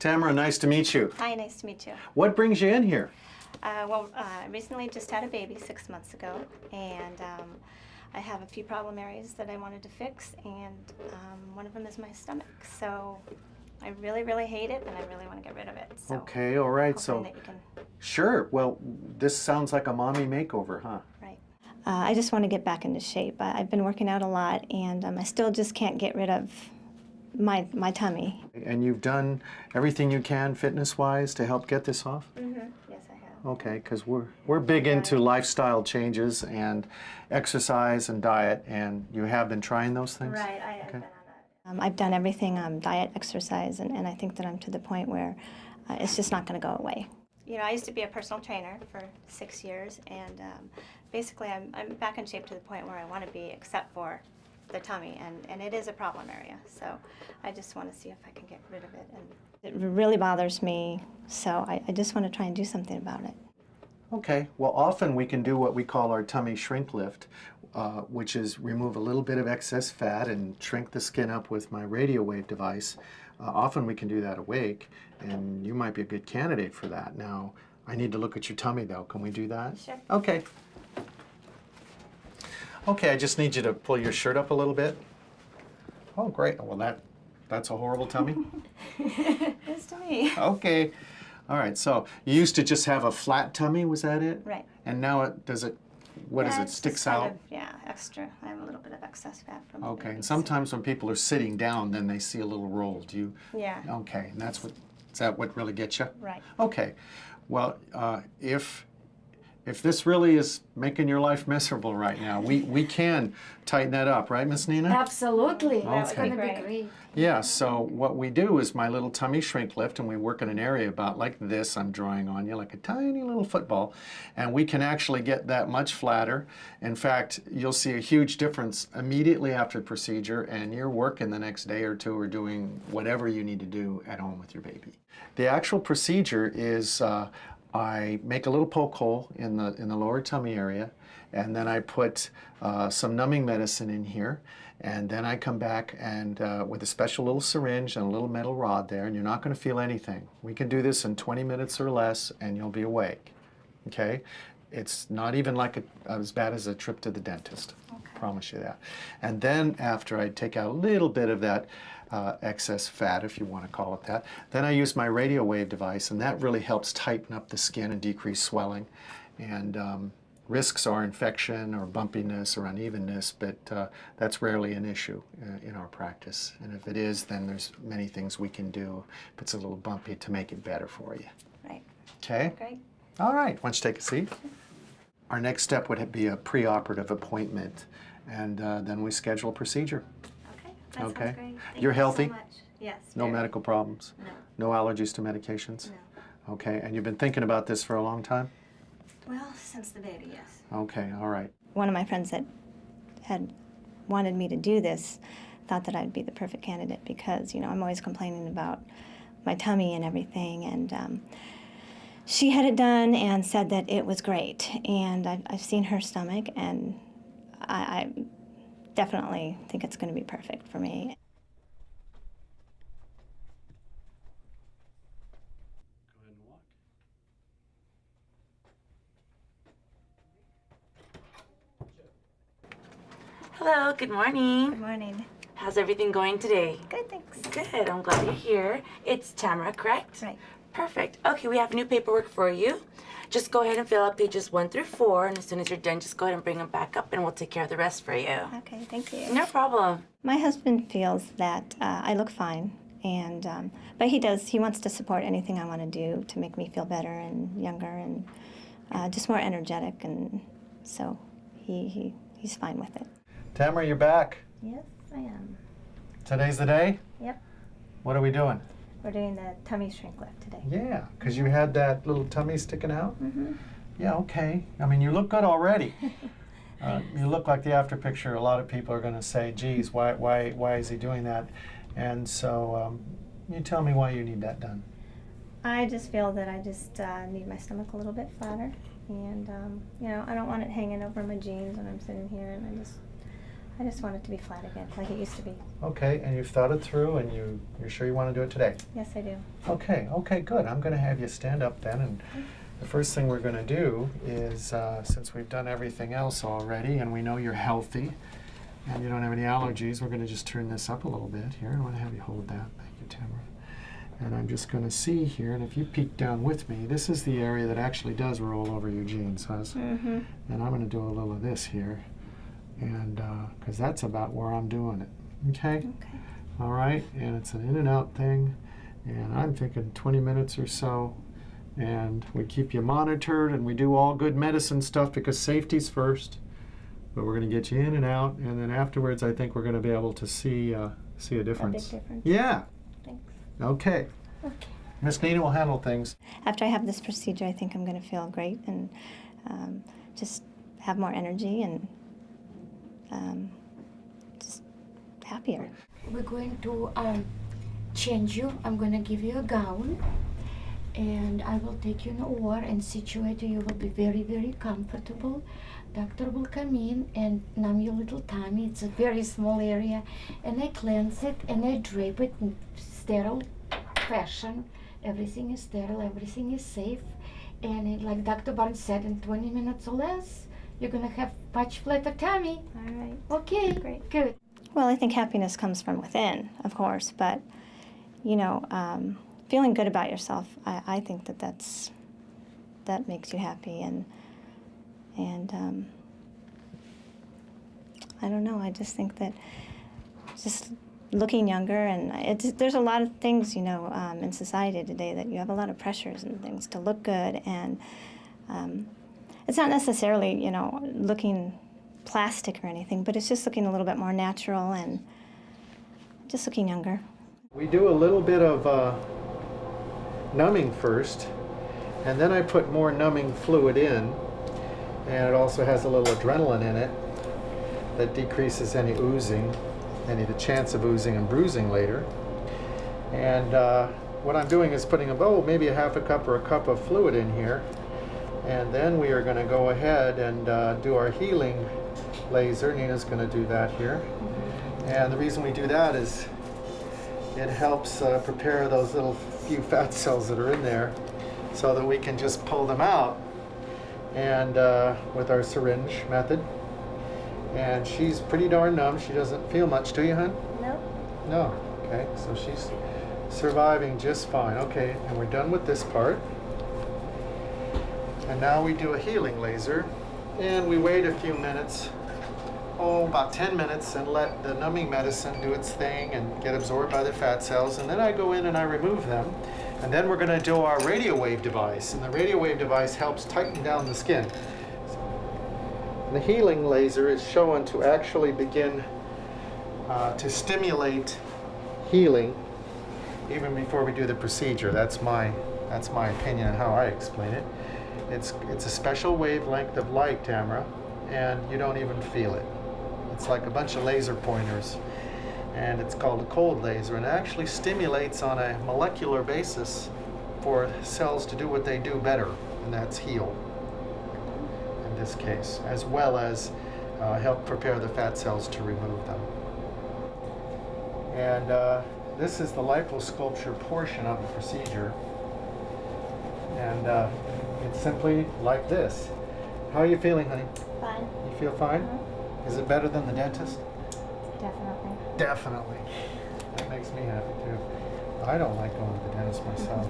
Tamara, nice to meet you. Hi, nice to meet you. What brings you in here? I recently just had a baby 6 months ago, and I have a few problem areas that I wanted to fix, and one of them is my stomach. So I really, really hate it, and I really want to get rid of it. So Okay, all right. hoping that you can... Sure. Well, this sounds like a mommy makeover, huh? Right. I just want to get back into shape. I've been working out a lot, and I still just can't get rid of my tummy. And you've done everything you can fitness-wise to help get this off? Mm-hmm. Yes, I have. Okay, because we're big into lifestyle changes and exercise and diet, and you have been trying those things? Right, I've been on that. I've done everything, diet, exercise, and I think that I'm to the point where it's just not going to go away. You know, I used to be a personal trainer for 6 years, and basically I'm back in shape to the point where I want to be, except for the tummy, and it is a problem area. So I just want to see if I can get rid of it. And it really bothers me, so I just want to try and do something about it. Okay, well, often we can do what we call our tummy shrink lift, which is remove a little bit of excess fat and shrink the skin up with my radio wave device. Often we can do that awake, and you might be a good candidate for that. Now, I need to look at your tummy, though. Can we do that? Sure. Okay. Okay, I just need you to pull your shirt up a little bit. Oh, great. Well, that's a horrible tummy. It's to me. Okay. All right, so you used to just have a flat tummy, was that it? Right. And now what is it, sticks out? Yeah, extra. I have a little bit of excess fat from Okay, baby, and sometimes when people are sitting down, then they see a little roll. Do you? Yeah. Okay, and is that what really gets you? Right. Okay, well, if this really is making your life miserable right now, we can tighten that up, right, Miss Nina? Absolutely. That's going to great. be great. Yeah, so what we do is my little tummy shrink lift, and we work in an area about like this. I'm drawing on you like a tiny little football, and we can actually get that much flatter. In fact, you'll see a huge difference immediately after the procedure, and you're working the next day or two or doing whatever you need to do at home with your baby. The actual procedure is I make a little poke hole in the lower tummy area, and then I put some numbing medicine in here, and then I come back and with a special little syringe and a little metal rod there, and you're not going to feel anything. We can do this in 20 minutes or less, and you'll be awake. Okay? It's not even like as bad as a trip to the dentist. Okay. Promise you that. And then after I take out a little bit of that excess fat, if you want to call it that, then I use my radio wave device, and that really helps tighten up the skin and decrease swelling. And risks are infection or bumpiness or unevenness, but that's rarely an issue in our practice. And if it is, then there's many things we can do if it's a little bumpy to make it better for you. Right. Okay? Great. All right, why don't you take a seat? Our next step would be a preoperative appointment, and then we schedule a procedure. Okay. That sounds great. Thank You're you healthy? so much. Yes. No very. medical problems? No. No allergies to medications? No. Okay, and you've been thinking about this for a long time? Well, since the baby, yes. Okay, all right. One of my friends that had wanted me to do this thought that I'd be the perfect candidate because, you know, I'm always complaining about my tummy and everything, and she had it done and said that it was great. And I've seen her stomach, and I definitely think it's going to be perfect for me. Go ahead and walk. Hello, good morning. Good morning. How's everything going today? Good, thanks. Good, I'm glad you're here. It's Tamara, correct? Right. Perfect. Okay, we have new paperwork for you. Just go ahead and fill out pages 1 through 4, and as soon as you're done, just go ahead and bring them back up, and we'll take care of the rest for you. Okay, thank you. No problem. My husband feels that I look fine, and but he wants to support anything I want to do to make me feel better and younger and just more energetic, and so he's fine with it. Tamara, you're back. Yes, I am. Today's the day? Yep. What are we doing? We're doing the tummy shrink lift today. Yeah, because you had that little tummy sticking out? Mm-hmm. Yeah, okay. I mean, you look good already. You look like the after picture. A lot of people are going to say, geez, why is he doing that? And so you tell me why you need that done. I just feel that I just need my stomach a little bit flatter. And, you know, I don't want it hanging over my jeans when I'm sitting here. And I just want it to be flat again, like it used to be. Okay, and you've thought it through, and you're sure you want to do it today? Yes, I do. Okay, okay, good. I'm going to have you stand up then, and the first thing we're going to do is, since we've done everything else already, and we know you're healthy, and you don't have any allergies, we're going to just turn this up a little bit here. I want to have you hold that. Thank you, Tamara. And I'm just going to see here, and if you peek down with me, this is the area that actually does roll over your jeans, Huz. Mm-hmm. And I'm going to do a little of this here, and because that's about where I'm doing it. Okay? Okay. All right, and it's an in and out thing, and I'm thinking 20 minutes or so, and we keep you monitored, and we do all good medicine stuff because safety's first, but we're going to get you in and out, and then afterwards I think we're going to be able to see a difference. A big difference. Yeah. Thanks. Okay. Okay. Miss Nina will handle things. After I have this procedure, I think I'm going to feel great and just have more energy and just happier. We're going to change you. I'm going to give you a gown, and I will take you in the OR and situate you. You will be very, very comfortable. Doctor will come in and numb your little tummy. It's a very small area, and I cleanse it and I drape it in sterile fashion. Everything is sterile, everything is safe, and like Dr. Barnes said, in 20 minutes or less, you're gonna have much flatter tummy. All right. Okay, Great. good. Well, I think happiness comes from within, of course, but, you know, feeling good about yourself, I think that makes you happy, and I don't know, I just think that just looking younger, and there's a lot of things, you know, in society today that you have a lot of pressures and things to look good, and it's not necessarily, you know, looking plastic or anything, but it's just looking a little bit more natural and just looking younger. We do a little bit of numbing first, and then I put more numbing fluid in, and it also has a little adrenaline in it that decreases any oozing, the chance of oozing and bruising later. And what I'm doing is putting maybe a half a cup or a cup of fluid in here, and then we are going to go ahead and do our healing laser. Nina's going to do that here. And the reason we do that is it helps prepare those little few fat cells that are in there so that we can just pull them out, and with our syringe method. And she's pretty darn numb. She doesn't feel much, do you, hon? No. No. Okay, so she's surviving just fine. Okay, and we're done with this part. And now we do a healing laser, and we wait a few minutes, about 10 minutes, and let the numbing medicine do its thing and get absorbed by the fat cells, and then I go in and I remove them. And then we're going to do our radio wave device, and the radio wave device helps tighten down the skin. The healing laser is shown to actually begin to stimulate healing even before we do the procedure. That's my opinion and how I explain it. It's a special wavelength of light, Tamara, and you don't even feel it. It's like a bunch of laser pointers, and it's called a cold laser, and it actually stimulates on a molecular basis for cells to do what they do better, and that's heal in this case, as well as help prepare the fat cells to remove them. And this is the liposculpture portion of the procedure, and it's simply like this. How are you feeling, honey? Fine. You feel fine? Is it better than the dentist? Definitely. Definitely. That makes me happy too. I don't like going to the dentist myself.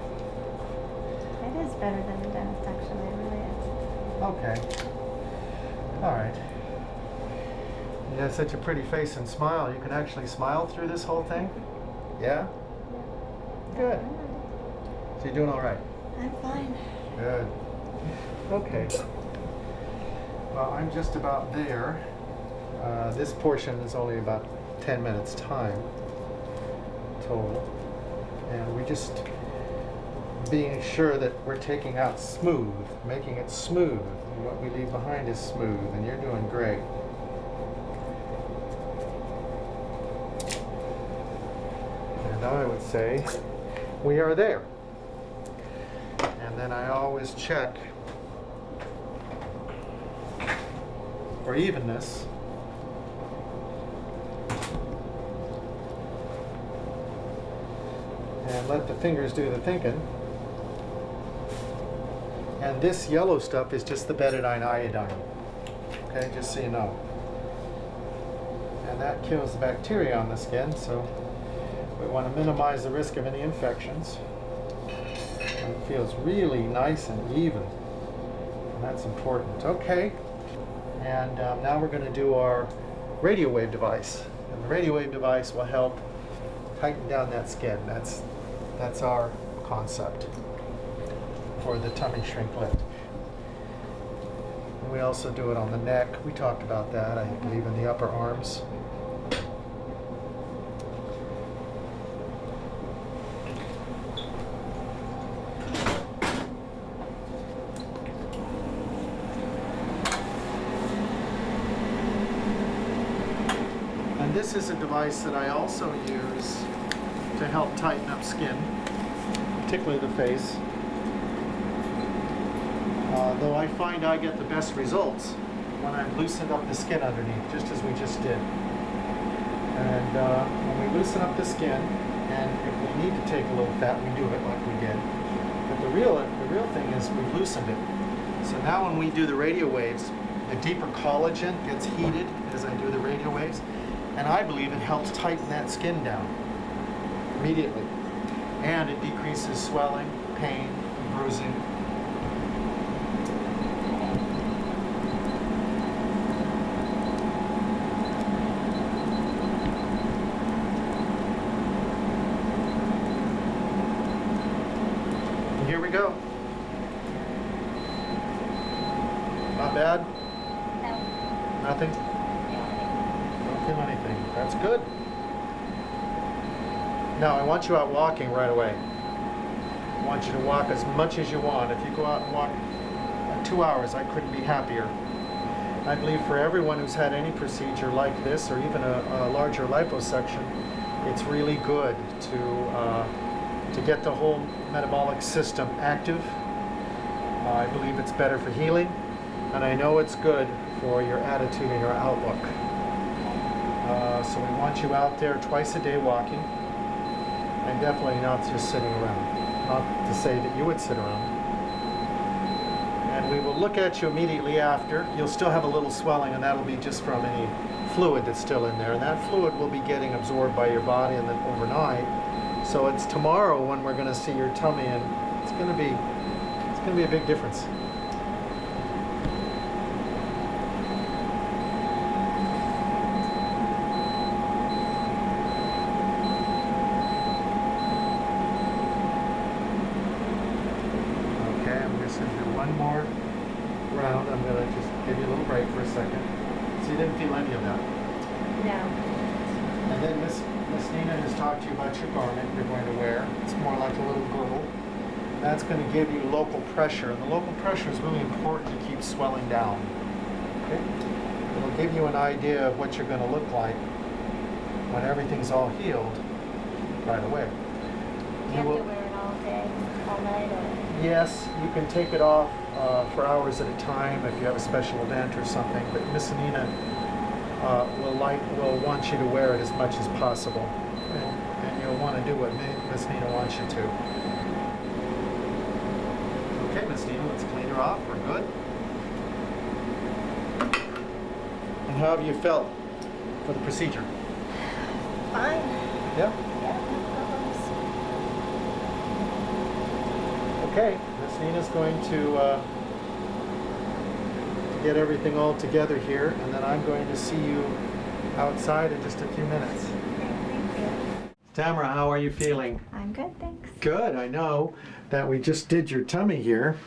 It is better than the dentist, actually. It really is. Okay. All right. You have such a pretty face and smile. You can actually smile through this whole thing? Yeah? Good. So you're doing all right? I'm fine. Good. Okay. Well, I'm just about there. This portion is only about 10 minutes time total. And we just being sure that we're taking out smooth, making it smooth. And what we leave behind is smooth, and you're doing great. And I would say we are there. And then I always check for evenness. and let the fingers do the thinking. And this yellow stuff is just the betadine iodine. Okay, just so you know. And that kills the bacteria on the skin, so we want to minimize the risk of any infections. And it feels really nice and even. And that's important. Okay. And now we're going to do our radio wave device. And the radio wave device will help tighten down that skin. That's our concept for the tummy shrink lift. And we also do it on the neck. We talked about that, I believe, in the upper arms. And this is a device that I also use to help tighten up skin, particularly the face. Though I find I get the best results when I've loosened up the skin underneath, just as we just did. And when we loosen up the skin, and if we need to take a little fat, we do it like we did. But the real thing is we've loosened it. So now when we do the radio waves, the deeper collagen gets heated as I do the radio waves, and I believe it helps tighten that skin down immediately. And it decreases swelling, pain, bruising. And here we go. Not bad? No. Nothing? Don't feel anything. That's good. Now, I want you out walking right away. I want you to walk as much as you want. If you go out and walk 2 hours, I couldn't be happier. I believe for everyone who's had any procedure like this, or even a larger liposuction, it's really good to get the whole metabolic system active. I believe it's better for healing, and I know it's good for your attitude and your outlook. So we want you out there twice a day walking, and definitely not just sitting around. Not to say that you would sit around. And we will look at you immediately after. You'll still have a little swelling, and that'll be just from any fluid that's still in there. And that fluid will be getting absorbed by your body and then overnight. So it's tomorrow when we're going to see your tummy, and it's going to be a big difference. One more round. I'm going to just give you a little break for a second. So you didn't feel any of that? No. And then Miss Nina has talked to you about your garment you're going to wear. It's more like a little girdle. That's going to give you local pressure, and the local pressure is really important to keep swelling down. Okay? It'll give you an idea of what you're going to look like when everything's all healed right away. You have to wear it all day, all night, or? Yes, you can take it off for hours at a time if you have a special event or something, but Miss Nina will want you to wear it as much as possible. And you'll want to do what Miss Nina wants you to. Okay, Miss Nina, let's clean her off. We're good. And how have you felt for the procedure? Fine. Yeah? Yeah, no problems. Okay, Miss Nina's going to get everything all together here, and then I'm going to see you outside in just a few minutes. Thank you. Tamara, how are you feeling? I'm good, thanks. Good. I know that we just did your tummy here.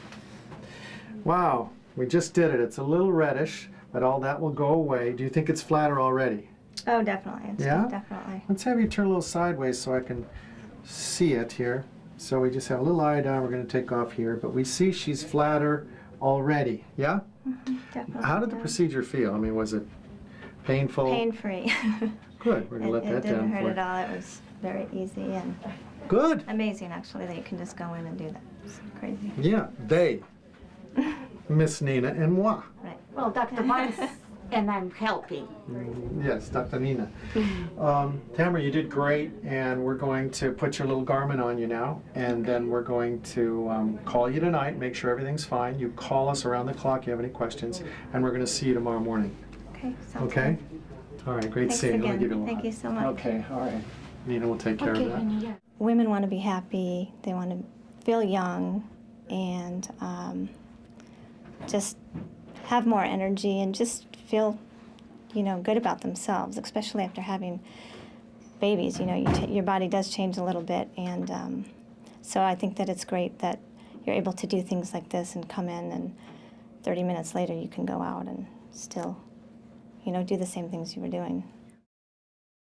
Wow, we just did it. It's a little reddish, but all that will go away. Do you think it's flatter already? Oh, definitely. Yeah? Definitely. Let's have you turn a little sideways so I can see it here. So we just have a little iodine we're going to take off here, but we see she's flatter already. Yeah? Mm-hmm, definitely. How did the yeah. procedure feel? I mean, was it painful? Pain-free. Good. We're going to let that It didn't down hurt for at all. It was very easy and Good. amazing, actually, that you can just go in and do that. It's crazy. Yeah, they. Miss Nina and moi. Right. Well, Dr. Weiss, and I'm helping. Yes, Dr. Nina. Tamara, you did great, and we're going to put your little garment on you now, and then we're going to call you tonight, make sure everything's fine. You call us around the clock if you have any questions, and we're going to see you tomorrow morning. Okay, sounds Okay? good. All right, great Thanks seeing you. Let me again. give you a little Thank hug. you so much. Okay, all right. Nina will take care Okay, of that. honey, yeah. Women want to be happy, they want to feel young, and just have more energy and just feel, you know, good about themselves, especially after having babies. You know, your body does change a little bit, and so I think that it's great that you're able to do things like this and come in, and 30 minutes later you can go out and still, you know, do the same things you were doing.